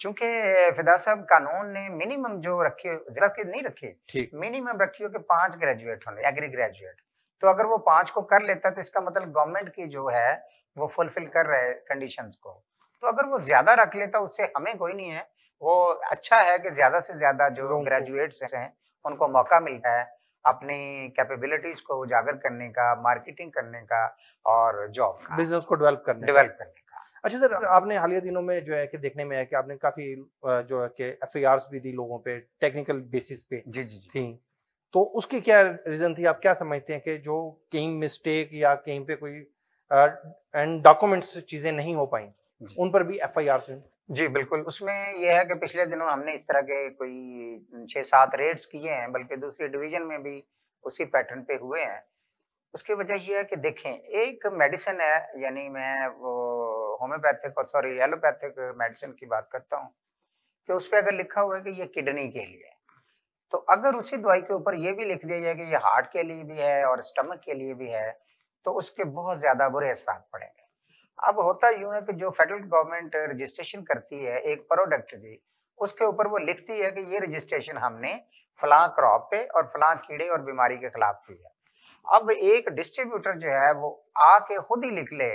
चूंकि फिदा साहब कानून ने मिनिमम जो रखी जरा की नहीं रखी,
ठीक,
मिनिमम रखी हो कि 5 ग्रेजुएट होने एग्री ग्रेजुएट। तो अगर वो 5 को कर लेता तो इसका मतलब गवर्नमेंट की जो है वो फुलफिल कर रहे कंडीशंस को। तो अगर वो ज्यादा रख लेता उससे हमें कोई नहीं है, वो अच्छा है कि ज्यादा से ज्यादा जो ग्रेजुएट्स हैं उनको मौका मिलता है अपनी कैपेबिलिटीज को उजागर करने का, मार्केटिंग करने का और जॉब का,
बिजनेस को डेवलप करने
का।
अच्छा सर, आपने हालिया दिनों में जो है कि देखने में है कि आपने काफी जो है कि एफआईआर्स भी दी लोगों पे टेक्निकल बेसिस पे
जी जी जी
थी, तो उसकी क्या रीजन थी? आप क्या समझते हैं कि जो कहीं मिस्टेक या कहीं पे कोई एंड डॉक्यूमेंट्स चीजें नहीं हो पाई, उन पर भी एफआईआर?
जी बिल्कुल, उसमें यह है कि पिछले दिनों हमने इस तरह के कोई 6-7 रेड्स किए हैं, बल्कि दूसरी डिवीजन में भी उसी पैटर्न पे हुए हैं। उसकी वजह ये है कि देखें, एक मेडिसिन है, यानी मैं वो होम्योपैथिक और सॉरी एलोपैथिक मेडिसिन की बात करता हूँ, कि उस पे अगर लिखा हुआ है कि ये किडनी के लिए है, तो अगर उसी दवाई के ऊपर ये भी लिख दिया जाए कि ये हार्ट के लिए भी है और स्टमक के लिए भी है, तो उसके बहुत ज़्यादा बुरे असरात पड़ेंगे। अब होता यूँ है कि जो फेडरल गवर्नमेंट रजिस्ट्रेशन करती है एक प्रोडक्ट की, उसके ऊपर वो लिखती है कि ये रजिस्ट्रेशन हमने फलाँ क्रॉप पे और फलाँ कीड़े और बीमारी के खिलाफ की है। अब एक डिस्ट्रीब्यूटर जो है वो आके खुद ही लिख ले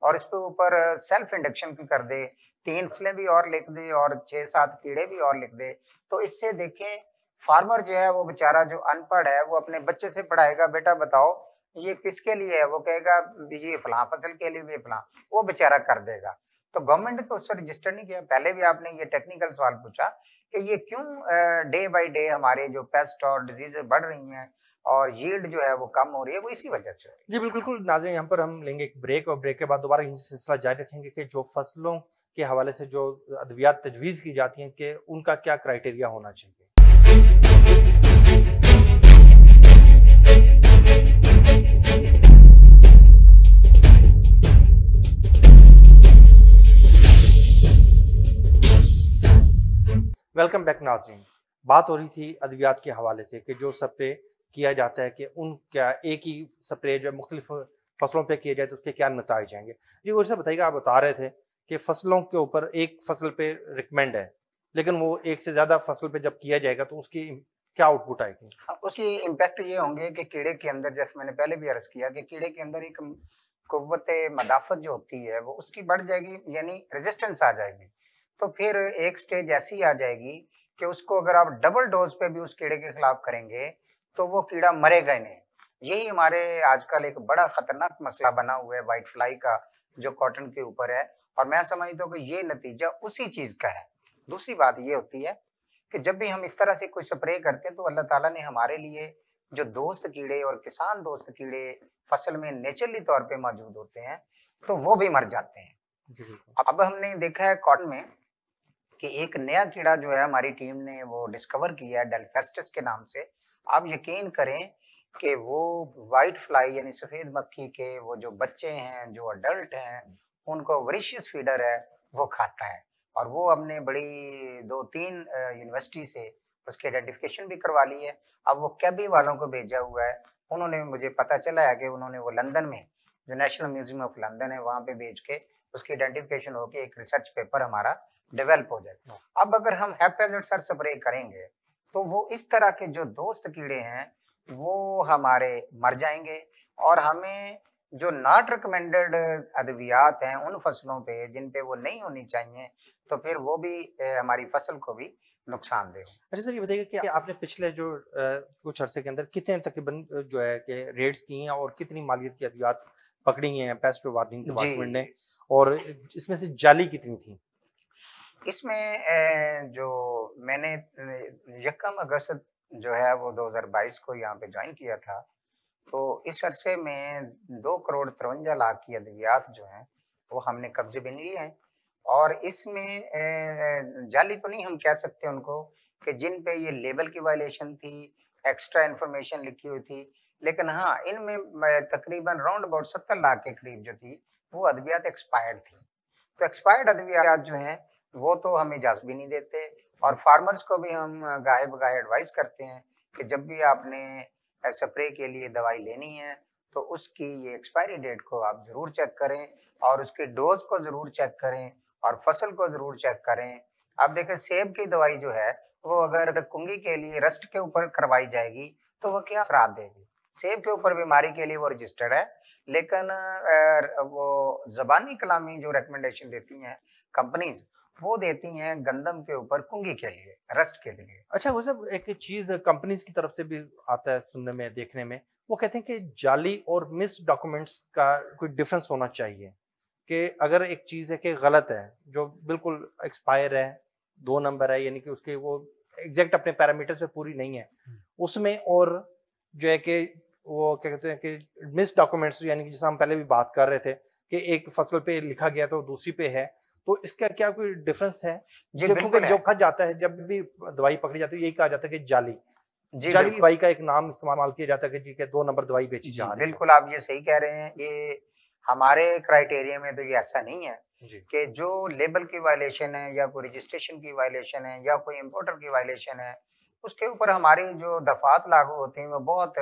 और इसके ऊपर सेल्फ इंडक्शन भी कर दे, 3 फसलें भी और लिख दे और 6-7 कीड़े भी और लिख दे, तो इससे देखें फार्मर जो है वो बेचारा जो अनपढ़ है वो अपने बच्चे से पढ़ाएगा, बेटा बताओ ये किसके लिए है? वो कहेगा ये फलां फसल के लिए भी फलां, वो बेचारा कर देगा। तो गवर्नमेंट ने तो उससे रजिस्टर नहीं किया। पहले भी आपने ये टेक्निकल सवाल पूछा कि ये क्यों डे बाय डे हमारे जो पेस्ट और डिजीजेस बढ़ रही हैं और यील्ड जो है वो कम हो रही है, वो इसी वजह से हो रही है।
जी बिल्कुल नाज़रीन, यहाँ पर हम लेंगे एक ब्रेक और ब्रेक के बाद दोबारा ये सिलसिला जारी रखेंगे कि जो फसलों के हवाले से जो अद्वियात तजवीज़ की जाती हैं कि उनका क्या क्राइटेरिया होना चाहिए। वेलकम बैक नाज़रीन। बात हो रही थी अद्वियात के हवाले से कि जो स्प्रे किया जाता है कि उन क्या एक ही स्प्रे जो मुख्तलिफ फसलों पे किया जाए तो उसके क्या नतीजे आएंगे। जी वैसे बताइएगा, आप बता रहे थे कि फसलों के ऊपर एक फसल पे रिकमेंड है, लेकिन वो एक से ज्यादा फसल पे जब किया जाएगा तो उसकी क्या आउटपुट आएगी?
उसकी इम्पैक्ट ये होंगे कि कीड़े के अंदर, जैसे मैंने पहले भी अर्ज किया कि कीड़े के अंदर एक कुव्वते मदाफत जो होती है वो उसकी बढ़ जाएगी, यानी रेजिस्टेंस आ जाएगी। तो फिर एक स्टेज ऐसी आ जाएगी कि उसको अगर आप डबल डोज पे भी उस कीड़े के खिलाफ करेंगे तो वो कीड़ा मरेगा ही नहीं। यही हमारे आजकल एक बड़ा खतरनाक मसला बना हुआ है व्हाइट फ्लाई का, जो कॉटन के ऊपर है, और मैं समझता हूँ कि ये नतीजा उसी चीज का है। दूसरी बात ये होती है कि जब भी हम इस तरह से कोई स्प्रे करते हैं तो अल्लाह ताला ने हमारे लिए जो दोस्त कीड़े और किसान दोस्त कीड़े फसल में नेचुरली तौर पे मौजूद होते हैं, तो वो भी मर जाते हैं। अब हमने देखा है कॉटन में कि एक नया कीड़ा जो है हमारी टीम ने वो डिस्कवर किया है डेल्फेस्टिस के नाम से। आप यकीन करें कि वो व्हाइट फ्लाई यानी सफेद मक्खी के वो जो बच्चे हैं, जो अडल्ट हैं, उनको वोरेशियस फीडर है वो खाता है। और वो हमने बड़ी 2-3 यूनिवर्सिटी से उसकी आइडेंटिफिकेशन भी करवा ली है। अब वो कैबी वालों को भेजा हुआ है, उन्होंने मुझे पता चला है कि उन्होंने वो लंदन में जो नेशनल म्यूजियम ऑफ लंदन है वहां पे भेज के उसकी आइडेंटिफिकेशन होके एक रिसर्च पेपर हमारा डेवलप हो जाए। अब अगर हम हैप्पीजर सर स्प्रे करेंगे तो वो इस तरह के जो दोस्त कीड़े हैं वो हमारे मर जाएंगे, और हमें जो नॉट रिकमेंडेड अद्वियात हैं उन फसलों पे जिन पे वो नहीं होनी चाहिए, तो फिर वो भी हमारी फसल को भी नुकसानदेह।
अच्छा सर, ये बताइए कि आपने पिछले जो कुछ अरसे के अंदर कितने तकरीबन जो है कि रेड्स की हैं और कितनी मालियत की अद्वियात पकड़ी हैं पेस्ट वार्निंग डिपार्टमेंट ने, और इसमें से जाली कितनी थी?
इसमें जो मैंने 1 अगस्त जो है वो 2022 को यहाँ पे ज्वाइन किया था, तो इस अरसे में 2,53,00,000 की अद्वियात जो हैं वो हमने कब्जे में लिए हैं। और इसमें जाली तो नहीं हम कह सकते उनको कि जिन पे ये लेबल की वायलेशन थी, एक्स्ट्रा इन्फॉर्मेशन लिखी हुई थी, लेकिन हाँ इनमें तकरीबन राउंड अबाउट 70 लाख के करीब जो थी वो अद्वियात एक्सपायर्ड थी। तो एक्सपायर्ड अद्वियात जो हैं वो तो हम इजाजत भी नहीं देते, और फार्मर्स को भी हम गाहे बगाहे एडवाइस करते हैं कि जब भी आपने स्प्रे के लिए दवाई लेनी है तो उसकी ये एक्सपायरी डेट को आप जरूर चेक करें और उसके डोज को जरूर चेक करें और फसल को जरूर चेक करें। आप देखें सेब की दवाई जो है वो अगर कुंगी के लिए रस्ट के ऊपर करवाई जाएगी तो वो क्या असरात देगी। सेब के ऊपर बीमारी के लिए वो रजिस्टर्ड है, लेकिन वो जबानी कलामी जो रिकमेंडेशन देती हैं कंपनीज, वो देती हैं गंदम के ऊपर कुंगी के लिए, रस्ट के लिए।
अच्छा, वो सब एक चीज कंपनीज की तरफ से भी आता है सुनने में, देखने में, वो कहते हैं कि जाली और मिस डॉक्यूमेंट्स का कोई डिफरेंस होना चाहिए। कि अगर एक चीज है कि गलत है, जो बिल्कुल एक्सपायर है, 2 नंबर है, यानी कि उसके वो एग्जैक्ट अपने पैरामीटर्स पे पूरी नहीं है उसमें, और जो है कि वो क्या कहते हैं कि मिस डॉक्यूमेंट्स, यानी कि जैसे हम पहले भी बात कर रहे थे कि एक फसल पे लिखा गया तो दूसरी पे है, तो इसका क्या कोई डिफरेंस है?
जी
जो क्योंकि
बिल्कुल
जो
है।
कहा जाता है, जब भी दवाई पकड़ी जाती है, यही कहा जाता है कि जाली
जी
जाली
बिल्कुल।
दवाई का एक नाम इस्तेमाल किया जाता है कि जी के 2 नंबर दवाई बेची
जी
जा रही है।
बिल्कुल, आप ये सही कह रहे हैं। ये हमारे क्राइटेरिया में तो ये ऐसा नहीं है
जी,
कि जो लेबल की वायलेशन है या कोई रजिस्ट्रेशन की वायलेशन है या कोई इंपोर्टर की वायलेशन है, उसके ऊपर हमारी जो दफात लागू होती हैं वो बहुत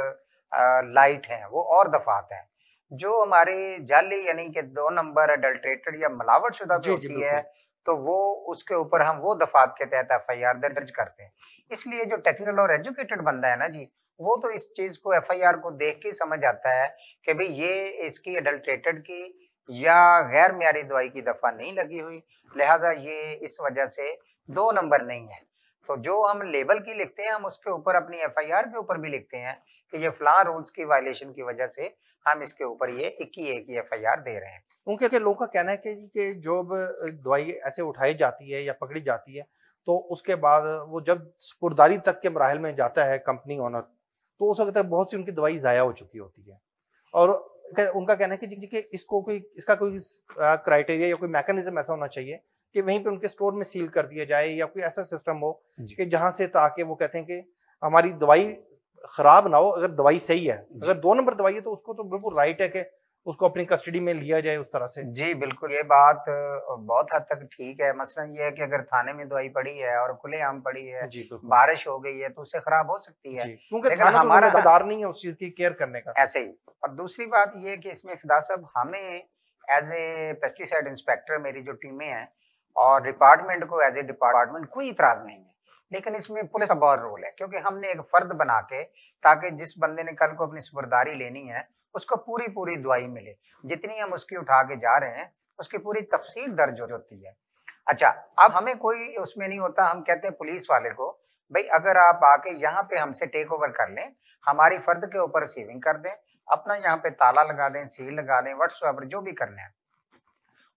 लाइट हैं, वो और दफात हैं। जो हमारी जाली यानी कि 2 नंबर अडल्टरेटेड या मिलावटशुदा पे
जी, जी,
होती है,
बिल्कुल।
तो वो उसके ऊपर हम वो दफात के तहत एफआईआर दर्ज करते हैं। इसलिए जो टेक्निकल और एजुकेटेड बंदा है ना जी, वो तो इस चीज़ को एफआईआर को देख के ही समझ आता है कि भई ये इसकी अडल्टरेटेड की या गैर मियारी दवाई की दफ़ा नहीं लगी हुई, लिहाज़ा ये इस वजह से 2 नंबर नहीं है। तो जो हम लेबल की लिखते हैं, हम उसके ऊपर अपनी एफआईआर के ऊपर भी लिखते हैं कि ये फलाँ रूल्स की वायलेशन की वजह से हम इसके ऊपर ये 21 की एफआईआर दे रहे हैं।
उनके के लोगों का कहना है कि जब दवाई ऐसे उठाई जाती है या पकड़ी जाती है, तो उसके बाद वो जब स्पुर्दारी तक के मराहिल में जाता है कंपनी ओनर, तो हो सकता है बहुत सी उनकी दवाई ज़ाया हो चुकी होती है। और उनका कहना है कि जी कि इसको कोई इसका कोई क्राइटेरिया या कोई मैकेनिज्म ऐसा होना चाहिए कि वहीं पे उनके स्टोर में सील कर दिया जाए, या कोई ऐसा सिस्टम हो
जी।
कि जहाँ से, ताकि वो कहते हैं कि हमारी दवाई खराब ना हो, अगर दवाई सही है, अगर 2 नंबर दवाई है तो उसको तो बिल्कुल राइट है कि उसको अपनी कस्टडी में लिया जाए उस तरह से।
जी, बिल्कुल, ये बात बहुत हद तक ठीक है। मसलन ये है कि अगर थाने में दवाई पड़ी है और खुलेआम पड़ी है,
जी, बिल्कुल।
बारिश हो गई है, तो उससे खराब हो सकती है।
जी, क्योंकि
लेकिन
थाना तो
हमारा
ज़िम्मेदार नहीं है उस चीज़ की केयर करने का।
ऐसे ही। और दूसरी बात ये है कि इसमें फिदा साहब हमें एज़ ए पेस्टिसाइड इंस्पेक्टर मेरी जो टीमें हैं और डिपार्टमेंट को एज़ ए डिपार्टमेंट कोई इतराज़ नहीं है। लेकिन इसमें पुलिस का बहुत रोल है क्योंकि हमने एक फ़र्द बना के ताकि जिस बंदे ने कल को अपनी सुपुर्दारी लेनी है, उसको पूरी-पूरी दवाई मिले। जितनी हम उसकी उठा के जा रहे हैं, उसकी पूरी तफ़सील दर्ज होती है। अच्छा, अब हमें कोई उसमें नहीं होता, हम कहते हैं पुलिस वाले को, भई अगर आप आके यहाँ पे हमसे टेक ओवर कर लें, हमारी फ़र्द के ऊपर सीविंग कर दें, अपना यहाँ पे ताला लगा दें, सील लगा दें, व्हाट्सएवर जो भी करना है।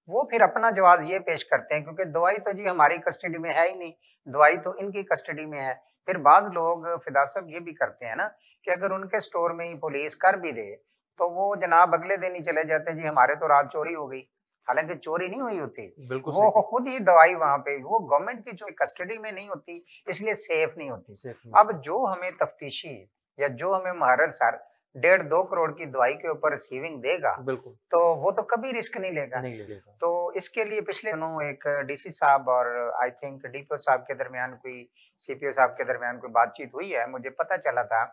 वो फिर अपना जवाब ये पेश करते हैं क्योंकि दवाई तो जी हमारी कस्टडी में है ही नहीं, दवाई तो इनकी कस्टडी में है। फिर बाद लोग फिदा साहब ये भी करते हैं ना कि अगर उनके स्टोर में ही पुलिस कर भी दे, तो वो जनाब अगले दिन ही चले जाते हैं, जी हमारे तो रात चोरी हो गई। हालाँकि चोरी नहीं हुई होती,
बिल्कुल
वो
सही।
खुद ही दवाई वहाँ पे वो गवर्नमेंट की जो कस्टडी में नहीं होती, इसलिए सेफ नहीं होती।
सेफ नहीं
अब
होती।
जो हमें तफ्तीशी या जो हमें मुहर्रिर सर 1.5-2 करोड़ की दवाई के ऊपर रिसीविंग देगा,
बिल्कुल,
तो वो तो कभी रिस्क नहीं लेगा।
नहीं लगेगा।
तो इसके लिए पिछले दिनों एक डीसी साहब और आई थिंक डीपीओ साहब के दरमियान कोई सीपीओ साहब के दरमियान कोई बातचीत हुई है। मुझे पता चला था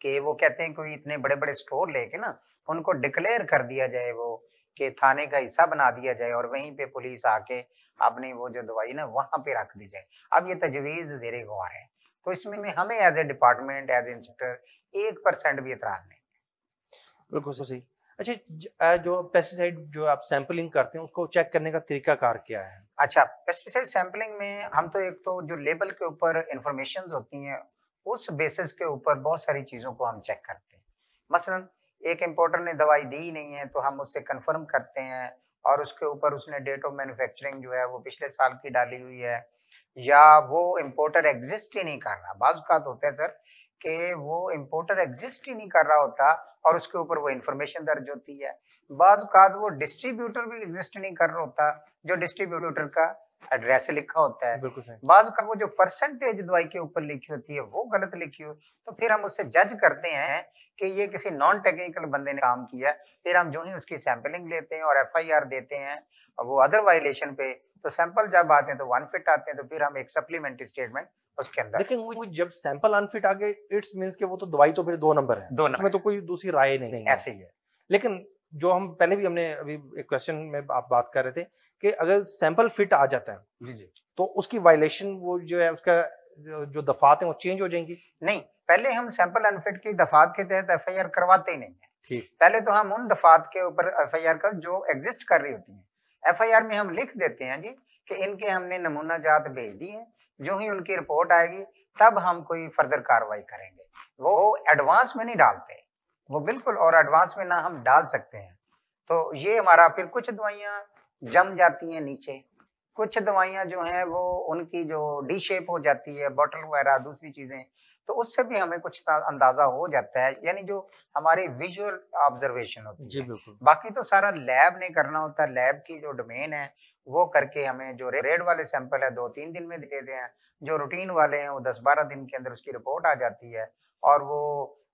कि वो कहते हैं कोई इतने बड़े-बड़े स्टोर लेके ना उनको डिक्लेयर कर दिया जाए वो कि थाने का हिस्सा बना दिया जाए और वहीं पे पुलिस आके अपनी वो जो दवाई ना वहाँ पे रख दी जाए। अब ये तजवीज़ ज़ेरे गौर है। तो इसमें में हमें as A department, as a inspector 1% भी एतराज़ नहीं।
बिल्कुल सही। अच्छा, जो पेस्टिसाइड जो आप सैंपलिंग करते हैं, उसको चेक करने का तरीकाकार क्या है?
अच्छा, पेस्टिसाइड सैंपलिंग में हम तो एक तो जो लेबल के ऊपर इन्फॉर्मेशंस होती हैं, उस बेसिस के ऊपर बहुत सारी चीज़ों को हम चेक करते हैं। मसलन एक इम्पोर्टर ने दवाई दी नहीं है, तो हम उससे कन्फर्म करते हैं और उसके ऊपर उसने डेट ऑफ मैन्युफैक्चरिंग जो है वो पिछले साल की डाली हुई है या वो इम्पोर्टर एग्ज़िस्ट ही नहीं कर रहा। बाज़ औक़ात होता है सर कि वो इम्पोर्टर एग्ज़िस्ट ही नहीं कर रहा होता और उसके ऊपर वो इन्फॉर्मेशन दर्ज होती है। बाज़ औक़ात वो डिस्ट्रीब्यूटर भी एग्ज़िस्ट नहीं कर रहा होता, जो डिस्ट्रीब्यूटर का एड्रेस लिखा होता है।
बिल्कुल सही।
बाज़ का वो जो परसेंटेज दवाई के ऊपर लिखी होती है, वो गलत लिखी हो, तो फिर हम उससे जज करते हैं कि ये किसी नॉन टेक्निकल बंदे ने काम किया है। फिर हम जो ही उसकी सैंपलिंग लेते हैं और एफआईआर देते हैं, और वो अदर वायलेशन पे, तो सैंपल जब आते हैं तो अनफिट आते हैं, तो फिर हम एक सप्लीमेंट्री स्टेटमेंट उसके अंदर
लेकिन वो जब सैंपल अनफिट आ गए, इट्स मीन्स कि वो तो दवाई तो फिर 2 नंबर है।
2
उसमें
नंबर
तो कोई दूसरी राय नहीं है।
ऐसे ही है।
लेकिन जो हम पहले भी हमने अभी एक क्वेश्चन में आप बात कर रहे थे कि अगर सैंपल फिट आ जाता है,
जी, जी।
तो उसकी वायलेशन वो जो है उसका जो दफ़ात है वो चेंज हो जाएँगी?
नहीं, पहले हम सैंपल अनफिट की दफ़ात के तहत एफआईआर करवाते ही नहीं है।
ठीक।
पहले तो हम उन दफ़ात के ऊपर एफआईआर का जो एग्ज़िस्ट कर रही होती हैं। एफआईआर में हम लिख देते हैं जी कि इनके हमने नमूना जात भेज दी है, जो ही उनकी रिपोर्ट आएगी तब हम कोई फर्दर कार्रवाई करेंगे। वो एडवांस में नहीं डालते, वो बिल्कुल, और एडवांस में ना हम डाल सकते हैं। तो ये हमारा, फिर कुछ दवाइयाँ जम जाती हैं नीचे, कुछ दवाइयाँ जो हैं वो उनकी जो डी शेप हो जाती है, बॉटल वगैरह दूसरी चीजें, तो उससे भी हमें कुछ अंदाजा हो जाता है, यानी जो हमारी विजुअल ऑब्जर्वेशन होती
जी
है।
बिल्कुल।
बाकी तो सारा लैब ने करना होता है, लैब की जो डोमेन है वो करके हमें जो रेड वाले सैंपल है 2-3 दिन में देते हैं, जो रूटीन वाले हैं वो 10-12 दिन के अंदर उसकी रिपोर्ट आ जाती है और वो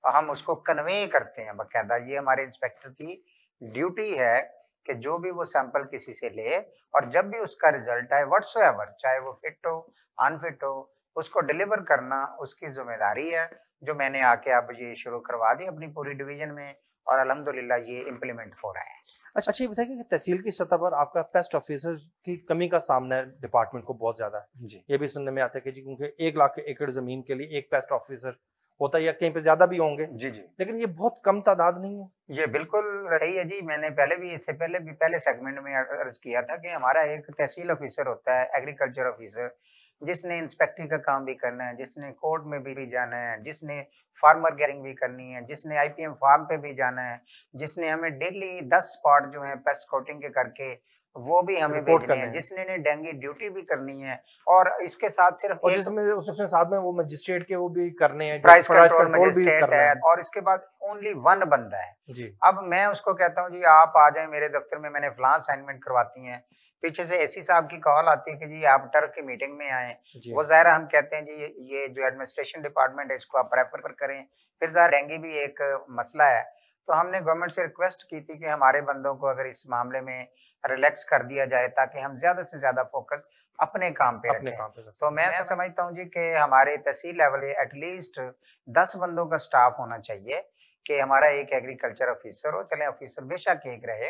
हम उसको कन्वे करते हैं बाकायदा। ये हमारे इंस्पेक्टर की ड्यूटी है कि जो भी वो सैंपल किसी से ले और जब भी उसका रिजल्ट आए व्हाटसोएवर, चाहे वो फिट हो अनफिट हो, उसको डिलीवर करना उसकी जिम्मेदारी है, जो मैंने आके अब ये शुरू करवा दी अपनी पूरी डिवीजन में और अल्हम्दुलिल्लाह ये इम्प्लीमेंट हो रहा है।
अच्छा, ये बताइए कि तहसील की सतह पर आपका पेस्ट ऑफिसर की कमी का सामना है डिपार्टमेंट को बहुत ज्यादा है।
जी।
ये भी सुनने में आता है कि जी क्योंकि 1 लाख एकड़ जमीन के लिए एक पेस्ट ऑफिसर होता है या कहीं पे ज्यादा भी होंगे,
जी जी,
लेकिन ये बहुत कम तादाद नहीं है।
ये बिल्कुल सही है जी। मैंने पहले भी, इससे पहले भी पहले सेगमेंट में अर्ज किया था कि हमारा एक तहसील ऑफिसर होता है, एग्रीकल्चर ऑफिसर, जिसने इंस्पेक्टिंग का काम भी करना है, जिसने कोर्ट में भी जाना है, जिसने फार्मर गैरिंग भी करनी है, जिसने आईपीएम फार्म पे भी जाना है, जिसने हमें डेली 10 स्पॉट जो है पेस्ट कोटिंग के करके वो भी हमें
रिपोर्ट
भेजने
करने
हैं,
हैं।
जिसने ने डेंगू ड्यूटी भी करनी है और इसके साथ सिर्फ
और
एक
जिसमें उसमें साथ में वो मजिस्ट्रेट के वो भी करने हैं, जो
प्राइस
प्राइस
कंट्रोल
कंट्रोल भी
मजिस्ट्रेट
करना
है
है।
और इसके बाद ओनली 1 बंदा है।
जी
अब मैं उसको कहता हूँ जी आप आ जाएं मेरे दफ्तर में, मैंने फलां असाइनमेंट करवाती हैं, पीछे से एसी साहब की कॉल आती है कि जी आप टर्क की मीटिंग में आए।
जी
वो ज़ाहिर हम कहते हैं जी ये जो एडमिनिस्ट्रेशन डिपार्टमेंट है इसको आप प्रेफर करें। फिर ज़ाहिर डेंगू भी एक मसला है, तो हमने गवर्नमेंट से रिक्वेस्ट की थी कि हमारे बंदों को अगर इस मामले में रिलैक्स कर दिया जाए ताकि हम ज्यादा से ज्यादा फोकस अपने काम पे
अपने
रखें।
काम पे कर
तो
सकते
मैं
हैं।
समझता हूँ जी कि हमारे तहसील लेवल एटलीस्ट 10 बंदों का स्टाफ होना चाहिए कि हमारा एक एग्रीकल्चर ऑफिसर हो, चले ऑफिसर बेशक एक रहे,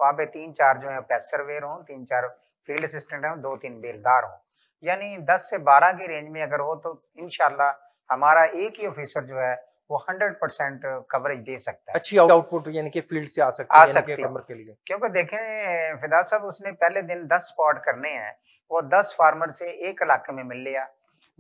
वहाँ पे 3-4 जो है पेस्ट सर्वेयर हों, 3-4 फील्ड असिस्टेंट हों, 2-3 बेलदार हों, यानी 10 से 12 की रेंज में अगर हो तो इंशाल्लाह हमारा एक ही ऑफिसर जो है वो 100% कवरेज दे सकता है।
अच्छी आउटपुट यानी कि फील्ड से आ सकती है, यानी कि फार्मर के लिए।
क्योंकि देखें फिदा साहब, उसने पहले दिन 10 स्पॉट करने हैं, वो 10 फार्मर से एक इलाके में मिल लिया,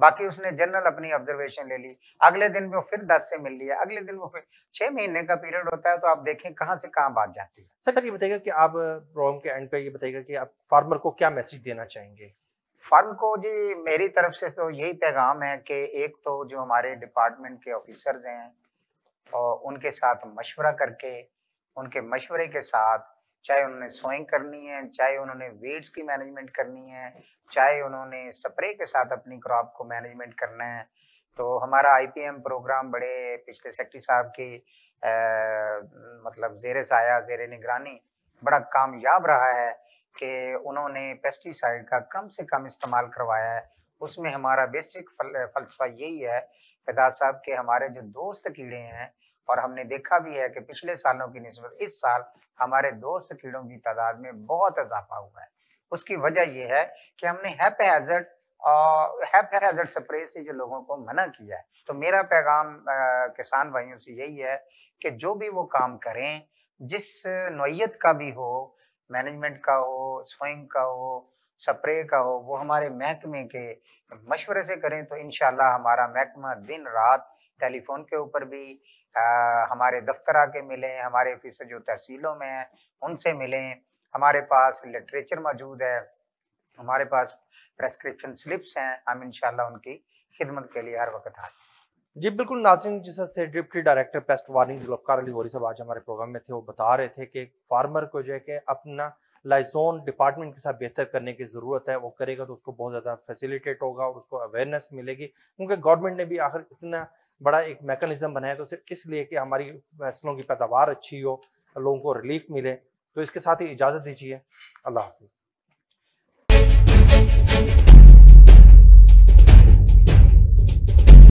बाकी उसने जनरल अपनी ऑब्जर्वेशन ले ली, अगले दिन वो फिर 10 से मिल लिया, अगले दिन वो फिर 6 महीने का पीरियड होता है, तो आप देखें कहाँ से कहाँ बात जाती है।
सर ये बताइएगा कि आप प्रोग्राम के एंड पे ये बताइएगा कि आप फार्मर को क्या मैसेज देना चाहेंगे?
फार्म को जी मेरी तरफ से तो यही पैगाम है कि एक तो जो हमारे डिपार्टमेंट के ऑफिसर्स हैं और उनके साथ मशवरा करके, उनके मशवरे के साथ, चाहे उन्होंने सोइंग करनी है, चाहे उन्होंने वीड्स की मैनेजमेंट करनी है, चाहे उन्होंने स्प्रे के साथ अपनी क्रॉप को मैनेजमेंट करना है, तो हमारा आईपीएम प्रोग्राम बड़े पिछले सेक्रेटरी साहब की मतलब जेर साया, जेर निगरानी बड़ा कामयाब रहा है कि उन्होंने पेस्टिसाइड का कम से कम इस्तेमाल करवाया है। उसमें हमारा बेसिक फलसफा यही है फिदा साहब के, हमारे जो दोस्त कीड़े हैं, और हमने देखा भी है कि पिछले सालों की निस्बत इस साल हमारे दोस्त कीड़ों की तादाद में बहुत इजाफा हुआ है। उसकी वजह यह है कि हमने हैप हैजर्ड स्प्रे से जो लोगों को मना किया है। तो मेरा पैगाम किसान भाइयों से यही है कि जो भी वो काम करें, जिस नौइयत का भी हो, मैनेजमेंट का हो, सोइंग का हो, स्प्रे का हो, वो हमारे महकमे के मशवरे से करें तो इंशाल्लाह हमारा महकमा दिन रात टेलीफोन के ऊपर भी हमारे दफ्तर आके मिलें, हमारे ऑफिसर जो तहसीलों में हैं उनसे मिलें, हमारे पास लिटरेचर मौजूद है, हमारे पास प्रेस्क्रिप्शन स्लिप्स हैं, हम इंशाल्लाह उनकी खिदमत के लिए हर वक्त हाजिर।
जी बिल्कुल नाज़रीन, जिस deputy director paste warning Zulfiqar Ali होरी साहब आज हमारे प्रोग्राम में थे, वो बता रहे थे कि फार्मर को जो है कि अपना लाइजोन डिपार्टमेंट के साथ बेहतर करने की ज़रूरत है। वो करेगा तो उसको बहुत ज़्यादा फैसिलिटेट होगा और उसको अवेयरनेस मिलेगी, क्योंकि गवर्नमेंट ने भी आखिर इतना बड़ा एक मैकेनिज्म बनाया तो सिर्फ इसलिए कि हमारी फसलों की पैदावार अच्छी हो, लोगों को रिलीफ मिले। तो इसके साथ ही इजाज़त दीजिए, अल्लाह हाफिज़।